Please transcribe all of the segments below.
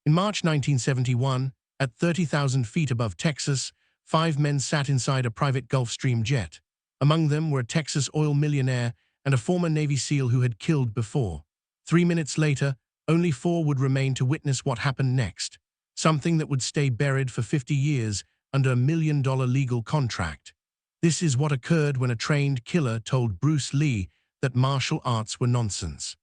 In March 1971, at 30,000 feet above Texas, 5 men sat inside a private Gulfstream jet. Among them were a Texas oil millionaire and a former Navy SEAL who had killed before. 3 minutes later, only 4 would remain to witness what happened next, something that would stay buried for 50 years under a $1 million legal contract. This is what occurred when a trained killer told Bruce Lee that martial arts were nonsense.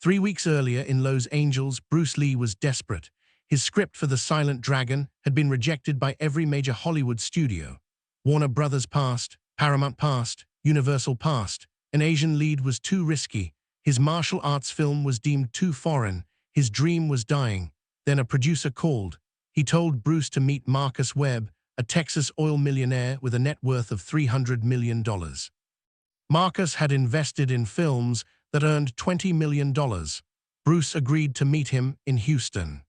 3 weeks earlier in Los Angeles, Bruce Lee was desperate. His script for The Silent Dragon had been rejected by every major Hollywood studio. Warner Brothers passed, Paramount passed, Universal passed. An Asian lead was too risky. His martial arts film was deemed too foreign. His dream was dying. Then a producer called. He told Bruce to meet Marcus Webb, a Texas oil millionaire with a net worth of $300 million. Marcus had invested in films that earned $20 million. Bruce agreed to meet him in Houston.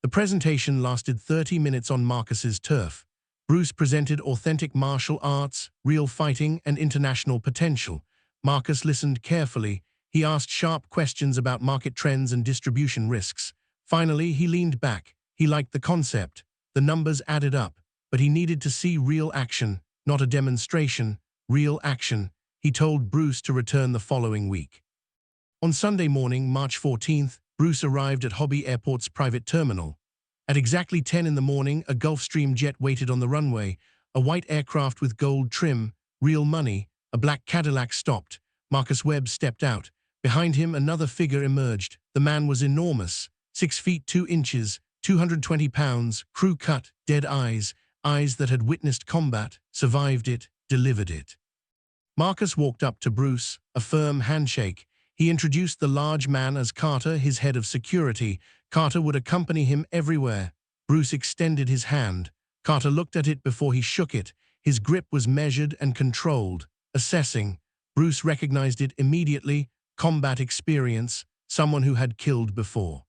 The presentation lasted 30 minutes on Marcus's turf. Bruce presented authentic martial arts, real fighting, and international potential. Marcus listened carefully. He asked sharp questions about market trends and distribution risks. Finally, he leaned back. He liked the concept. The numbers added up, but he needed to see real action, not a demonstration, real action. He told Bruce to return the following week. On Sunday morning, March 14th, Bruce arrived at Hobby Airport's private terminal. At exactly 10 in the morning, a Gulfstream jet waited on the runway, a white aircraft with gold trim, real money. A black Cadillac stopped. Marcus Webb stepped out. Behind him, another figure emerged. The man was enormous, 6 feet 2 inches, 220 pounds, crew cut, dead eyes, eyes that had witnessed combat, survived it, delivered it. Marcus walked up to Bruce, a firm handshake. He introduced the large man as Carter, his head of security. Carter would accompany him everywhere. Bruce extended his hand. Carter looked at it before he shook it. His grip was measured and controlled. Assessing, Bruce recognized it immediately. Combat experience, someone who had killed before.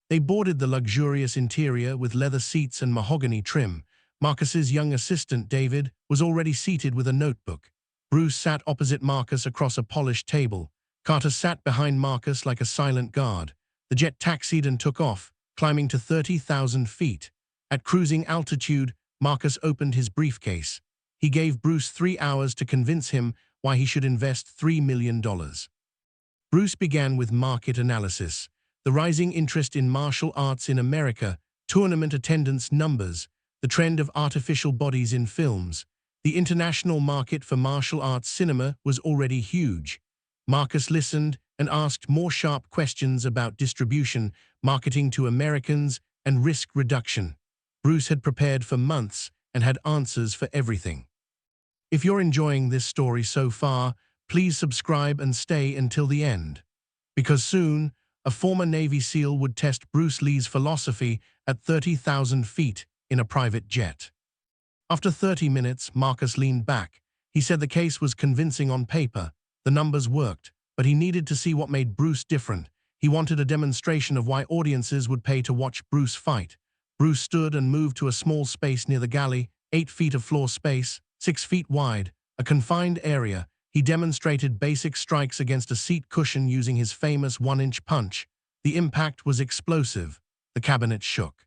They boarded the luxurious interior with leather seats and mahogany trim. Marcus's young assistant, David, was already seated with a notebook. Bruce sat opposite Marcus across a polished table. Carter sat behind Marcus like a silent guard. The jet taxied and took off, climbing to 30,000 feet. At cruising altitude, Marcus opened his briefcase. He gave Bruce 3 hours to convince him why he should invest $3 million. Bruce began with market analysis, the rising interest in martial arts in America, tournament attendance numbers, the trend of artificial bodies in films. The international market for martial arts cinema was already huge. Marcus listened and asked more sharp questions about distribution, marketing to Americans, and risk reduction. Bruce had prepared for months and had answers for everything. If you're enjoying this story so far, please subscribe and stay until the end. Because soon, a former Navy SEAL would test Bruce Lee's philosophy at 30,000 feet in a private jet. After 30 minutes, Marcus leaned back. He said the case was convincing on paper. The numbers worked, but he needed to see what made Bruce different. He wanted a demonstration of why audiences would pay to watch Bruce fight. Bruce stood and moved to a small space near the galley, 8 feet of floor space, 6 feet wide, a confined area. He demonstrated basic strikes against a seat cushion using his famous 1-inch punch. The impact was explosive. The cabinet shook.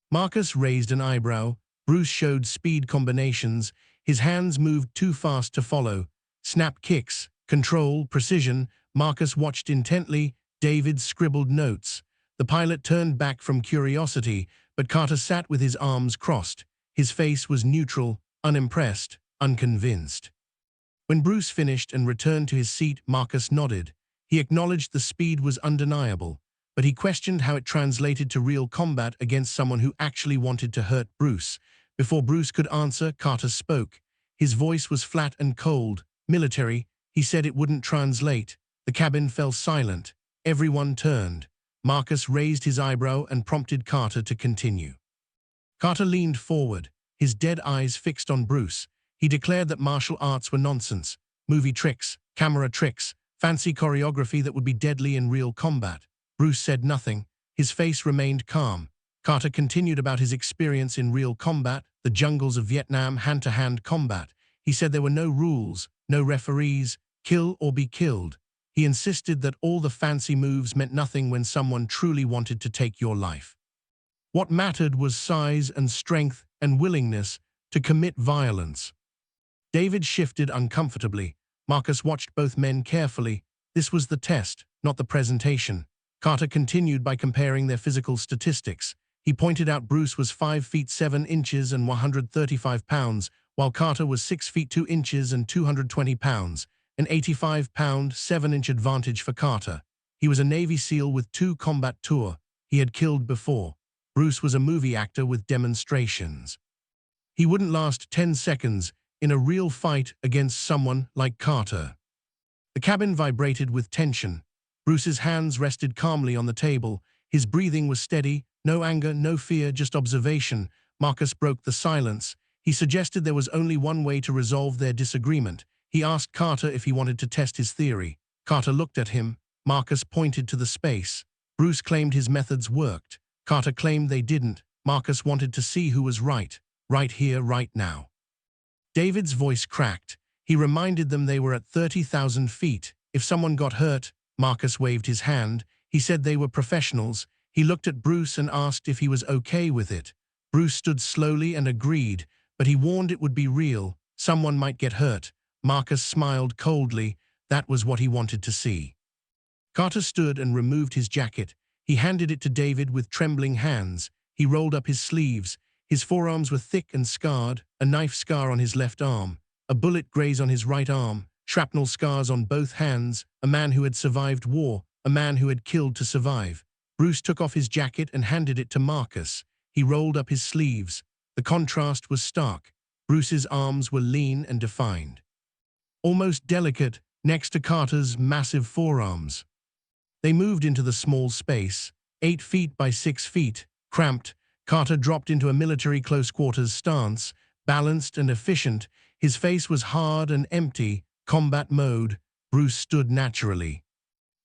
Marcus raised an eyebrow. Bruce showed speed combinations. His hands moved too fast to follow. Snap kicks, control, precision. Marcus watched intently. David scribbled notes. The pilot turned back from curiosity, but Carter sat with his arms crossed. His face was neutral, unimpressed, unconvinced. When Bruce finished and returned to his seat, Marcus nodded. He acknowledged the speed was undeniable, but he questioned how it translated to real combat against someone who actually wanted to hurt Bruce. Before Bruce could answer, Carter spoke. His voice was flat and cold, military. He said it wouldn't translate. The cabin fell silent. Everyone turned. Marcus raised his eyebrow and prompted Carter to continue. Carter leaned forward, his dead eyes fixed on Bruce. He declared that martial arts were nonsense, movie tricks, camera tricks, fancy choreography that would be deadly in real combat. Bruce said nothing. His face remained calm. Carter continued about his experience in real combat, the jungles of Vietnam, hand-to-hand combat. He said there were no rules, no referees, kill or be killed. He insisted that all the fancy moves meant nothing when someone truly wanted to take your life. What mattered was size and strength and willingness to commit violence. David shifted uncomfortably. Marcus watched both men carefully. This was the test, not the presentation. Carter continued by comparing their physical statistics. He pointed out Bruce was 5 feet 7 inches and 135 pounds, while Carter was 6 feet 2 inches and 220 pounds, an 85-pound, 7-inch advantage for Carter. He was a Navy SEAL with 2 combat tours. He had killed before. Bruce was a movie actor with demonstrations. He wouldn't last 10 seconds in a real fight against someone like Carter. The cabin vibrated with tension. Bruce's hands rested calmly on the table. His breathing was steady, no anger, no fear, just observation. Marcus broke the silence. He suggested there was only one way to resolve their disagreement. He asked Carter if he wanted to test his theory. Carter looked at him. Marcus pointed to the space. Bruce claimed his methods worked. Carter claimed they didn't. Marcus wanted to see who was right. Right here, right now. David's voice cracked. He reminded them they were at 30,000 feet. If someone got hurt, Marcus waved his hand. He said they were professionals. He looked at Bruce and asked if he was okay with it. Bruce stood slowly and agreed, but he warned it would be real. Someone might get hurt. Marcus smiled coldly. That was what he wanted to see. Carter stood and removed his jacket. He handed it to David with trembling hands. He rolled up his sleeves. His forearms were thick and scarred, a knife scar on his left arm, a bullet graze on his right arm, shrapnel scars on both hands, a man who had survived war, a man who had killed to survive. Bruce took off his jacket and handed it to Marcus. He rolled up his sleeves. The contrast was stark. Bruce's arms were lean and defined, almost delicate, next to Carter's massive forearms. They moved into the small space, 8 feet by 6 feet, cramped. Carter dropped into a military close-quarters stance, balanced and efficient. His face was hard and empty, combat mode. Bruce stood naturally.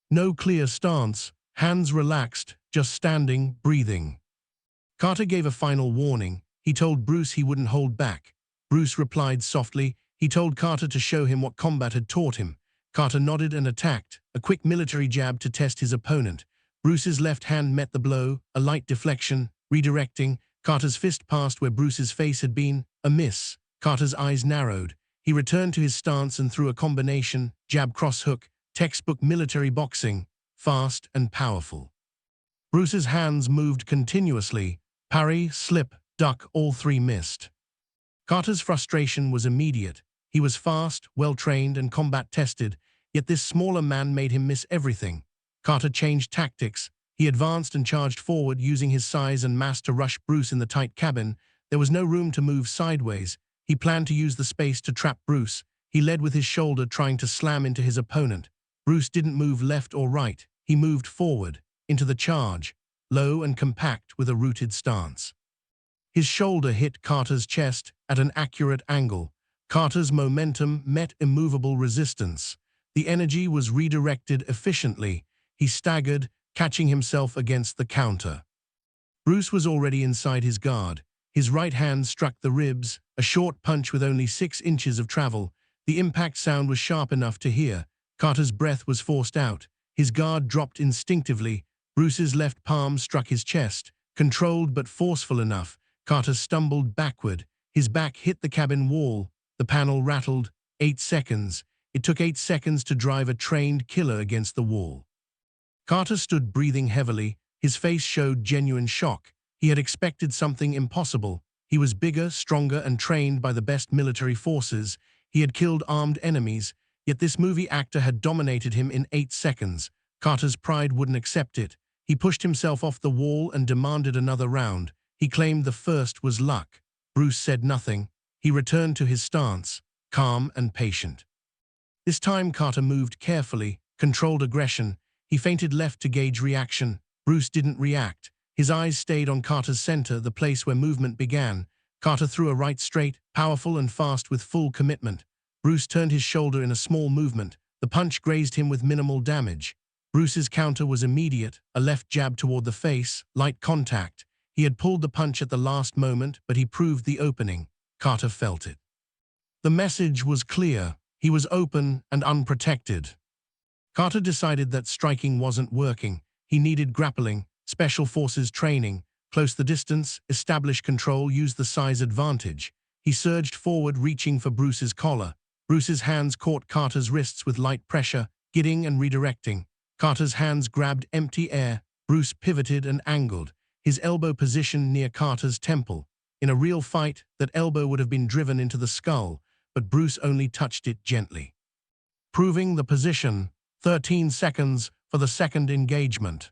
No clear stance, hands relaxed, just standing, breathing. Carter gave a final warning. He told Bruce he wouldn't hold back. Bruce replied softly. He told Carter to show him what combat had taught him. Carter nodded and attacked, a quick military jab to test his opponent. Bruce's left hand met the blow, a light deflection, redirecting. Carter's fist passed where Bruce's face had been, a miss. Carter's eyes narrowed. He returned to his stance and threw a combination, jab cross hook, textbook military boxing, fast and powerful. Bruce's hands moved continuously. Parry, slip, duck, all 3 missed. Carter's frustration was immediate. He was fast, well-trained, and combat-tested, yet this smaller man made him miss everything. Carter changed tactics. He advanced and charged forward, using his size and mass to rush Bruce in the tight cabin. There was no room to move sideways. He planned to use the space to trap Bruce. He led with his shoulder, trying to slam into his opponent. Bruce didn't move left or right. He moved forward, into the charge, low and compact with a rooted stance. His shoulder hit Carter's chest at an accurate angle. Carter's momentum met immovable resistance. The energy was redirected efficiently. He staggered, catching himself against the counter. Bruce was already inside his guard. His right hand struck the ribs, a short punch with only 6 inches of travel. The impact sound was sharp enough to hear. Carter's breath was forced out. His guard dropped instinctively. Bruce's left palm struck his chest, controlled but forceful enough. Carter stumbled backward. His back hit the cabin wall. The panel rattled. 8 seconds. It took 8 seconds to drive a trained killer against the wall. Carter stood breathing heavily. His face showed genuine shock. He had expected something impossible. He was bigger, stronger, and trained by the best military forces. He had killed armed enemies, yet this movie actor had dominated him in 8 seconds. Carter's pride wouldn't accept it. He pushed himself off the wall and demanded another round. He claimed the first was luck. Bruce said nothing. He returned to his stance, calm and patient. This time Carter moved carefully, controlled aggression. He feinted left to gauge reaction. Bruce didn't react. His eyes stayed on Carter's center, the place where movement began. Carter threw a right straight, powerful and fast with full commitment. Bruce turned his shoulder in a small movement. The punch grazed him with minimal damage. Bruce's counter was immediate, a left jab toward the face, light contact. He had pulled the punch at the last moment, but he proved the opening. Carter felt it. The message was clear. He was open and unprotected. Carter decided that striking wasn't working. He needed grappling, special forces training, close the distance, establish control, use the size advantage. He surged forward, reaching for Bruce's collar. Bruce's hands caught Carter's wrists with light pressure, gidding and redirecting. Carter's hands grabbed empty air. Bruce pivoted and angled, his elbow positioned near Carter's temple. In a real fight, that elbow would have been driven into the skull, but Bruce only touched it gently. Proving the position, 13 seconds for the second engagement.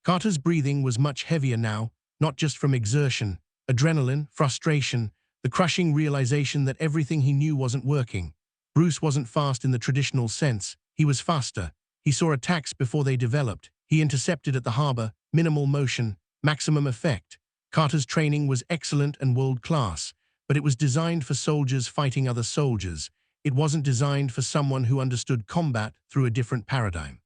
Carter's breathing was much heavier now, not just from exertion, adrenaline, frustration, the crushing realization that everything he knew wasn't working. Bruce wasn't fast in the traditional sense, he was faster. He saw attacks before they developed. He intercepted at the harbor, minimal motion, maximum effect. Carter's training was excellent and world-class, but it was designed for soldiers fighting other soldiers. It wasn't designed for someone who understood combat through a different paradigm.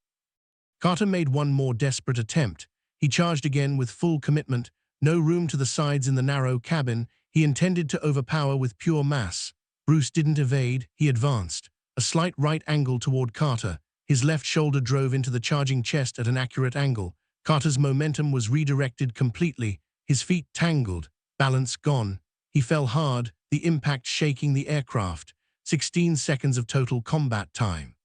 Carter made one more desperate attempt. He charged again with full commitment, no room to the sides in the narrow cabin. He intended to overpower with pure mass. Bruce didn't evade, he advanced. A slight right angle toward Carter. His left shoulder drove into the charging chest at an accurate angle. Carter's momentum was redirected completely. His feet tangled, balance gone. He fell hard, the impact shaking the aircraft. 16 seconds of total combat time.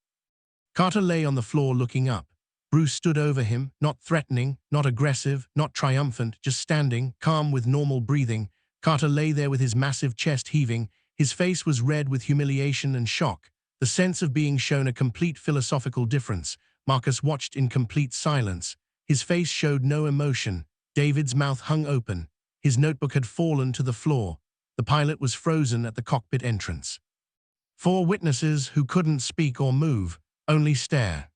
Carter lay on the floor looking up. Bruce stood over him, not threatening, not aggressive, not triumphant, just standing, calm with normal breathing. Carter lay there with his massive chest heaving. His face was red with humiliation and shock, the sense of being shown a complete philosophical difference. Marcus watched in complete silence. His face showed no emotion. David's mouth hung open. His notebook had fallen to the floor. The pilot was frozen at the cockpit entrance. 4 witnesses who couldn't speak or move, only stare.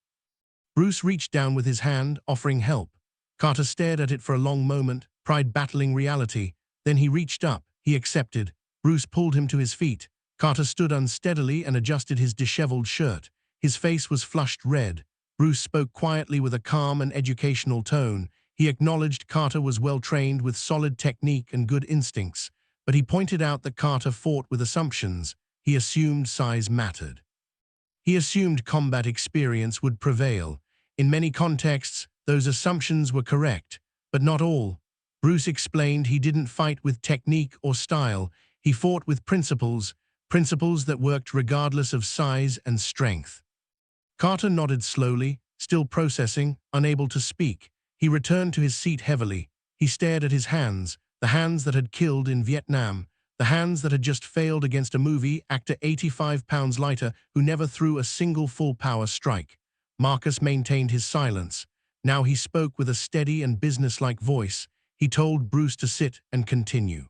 Bruce reached down with his hand, offering help. Carter stared at it for a long moment, pride battling reality. Then he reached up. He accepted. Bruce pulled him to his feet. Carter stood unsteadily and adjusted his disheveled shirt. His face was flushed red. Bruce spoke quietly with a calm and educational tone. He acknowledged Carter was well-trained with solid technique and good instincts, but he pointed out that Carter fought with assumptions. He assumed size mattered. He assumed combat experience would prevail. In many contexts, those assumptions were correct, but not all. Bruce explained he didn't fight with technique or style. He fought with principles that worked regardless of size and strength. Carter nodded slowly, still processing, unable to speak. He returned to his seat heavily. He stared at his hands, the hands that had killed in Vietnam, the hands that had just failed against a movie actor 85 pounds lighter who never threw a single full-power strike. Marcus maintained his silence. Now he spoke with a steady and businesslike voice. He told Bruce to sit and continue.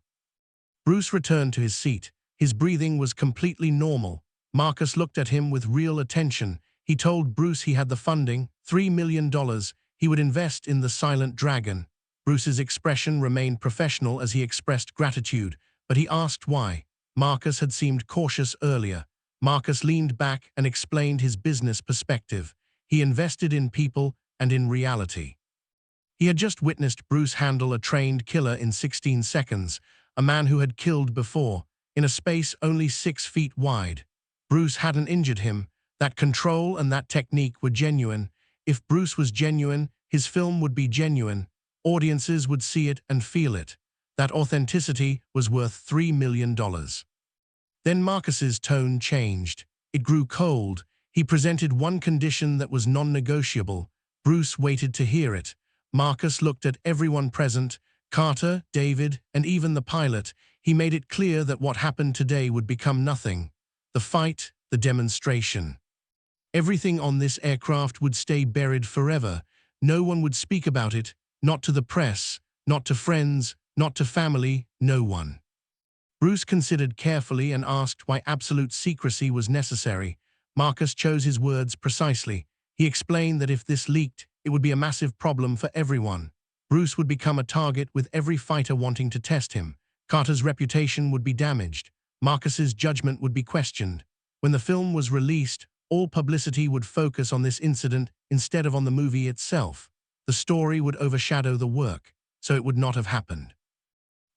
Bruce returned to his seat. His breathing was completely normal. Marcus looked at him with real attention. He told Bruce he had the funding, $3 million. He would invest in the Silent Dragon. Bruce's expression remained professional as he expressed gratitude, but he asked why. Marcus had seemed cautious earlier. Marcus leaned back and explained his business perspective. He invested in people and in reality. He had just witnessed Bruce handle a trained killer in 16 seconds, a man who had killed before, in a space only 6 feet wide. Bruce hadn't injured him. That control and that technique were genuine. If Bruce was genuine, his film would be genuine. Audiences would see it and feel it. That authenticity was worth $3 million. Then Marcus's tone changed. It grew cold. He presented one condition that was non-negotiable. Bruce waited to hear it. Marcus looked at everyone present, Carter, David, and even the pilot. He made it clear that what happened today would become nothing. The fight, the demonstration. Everything on this aircraft would stay buried forever. No one would speak about it, not to the press, not to friends, not to family, no one. Bruce considered carefully and asked why absolute secrecy was necessary. Marcus chose his words precisely. He explained that if this leaked, it would be a massive problem for everyone. Bruce would become a target with every fighter wanting to test him. Carter's reputation would be damaged. Marcus's judgment would be questioned. When the film was released, all publicity would focus on this incident instead of on the movie itself. The story would overshadow the work, so it would not have happened.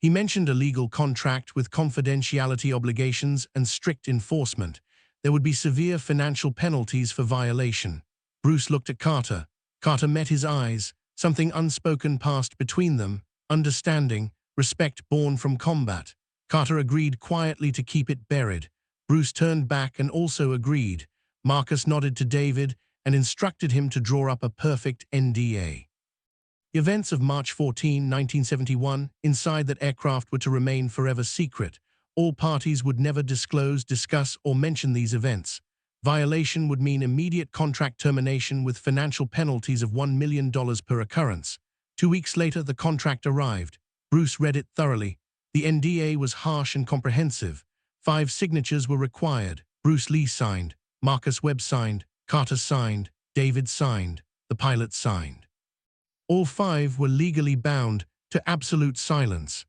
He mentioned a legal contract with confidentiality obligations and strict enforcement. There would be severe financial penalties for violation. Bruce looked at Carter. Carter met his eyes. Something unspoken passed between them, understanding, respect born from combat. Carter agreed quietly to keep it buried. Bruce turned back and also agreed. Marcus nodded to David and instructed him to draw up a perfect NDA. The events of March 14, 1971, inside that aircraft were to remain forever secret. All parties would never disclose, discuss, or mention these events. Violation would mean immediate contract termination with financial penalties of $1 million per occurrence. 2 weeks later, the contract arrived. Bruce read it thoroughly. The NDA was harsh and comprehensive. 5 signatures were required. Bruce Lee signed, Marcus Webb signed, Carter signed, David signed, the pilot signed. All 5 were legally bound to absolute silence.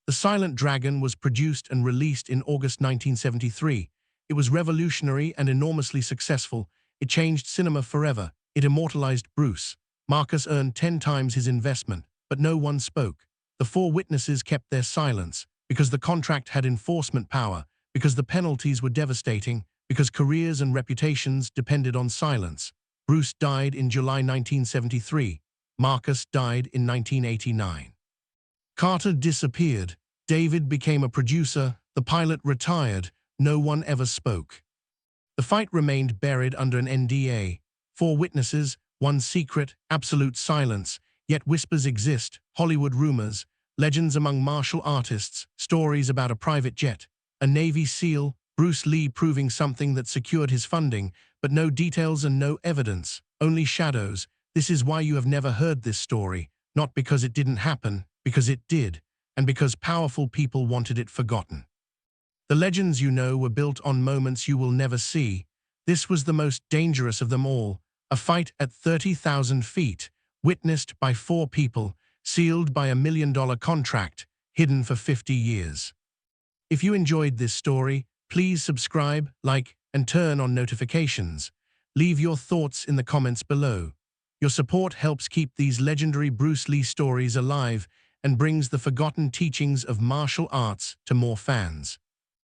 The Silent Dragon was produced and released in August 1973. It was revolutionary and enormously successful. It changed cinema forever. It immortalized Bruce. Marcus earned 10 times his investment, but no one spoke. The 4 witnesses kept their silence because the contract had enforcement power, because the penalties were devastating, because careers and reputations depended on silence. Bruce died in July 1973. Marcus died in 1989. Carter disappeared. David became a producer. The pilot retired. No one ever spoke. The fight remained buried under an NDA. 4 witnesses, 1 secret, absolute silence. Yet whispers exist, Hollywood rumors, legends among martial artists, stories about a private jet, a Navy SEAL, Bruce Lee proving something that secured his funding, but no details and no evidence, only shadows. This is why you have never heard this story, not because it didn't happen, because it did, and because powerful people wanted it forgotten. The legends you know were built on moments you will never see. This was the most dangerous of them all, a fight at 30,000 feet, witnessed by 4 people, sealed by $1 million contract, hidden for 50 years. If you enjoyed this story, please subscribe, like, and turn on notifications. Leave your thoughts in the comments below. Your support helps keep these legendary Bruce Lee stories alive and brings the forgotten teachings of martial arts to more fans.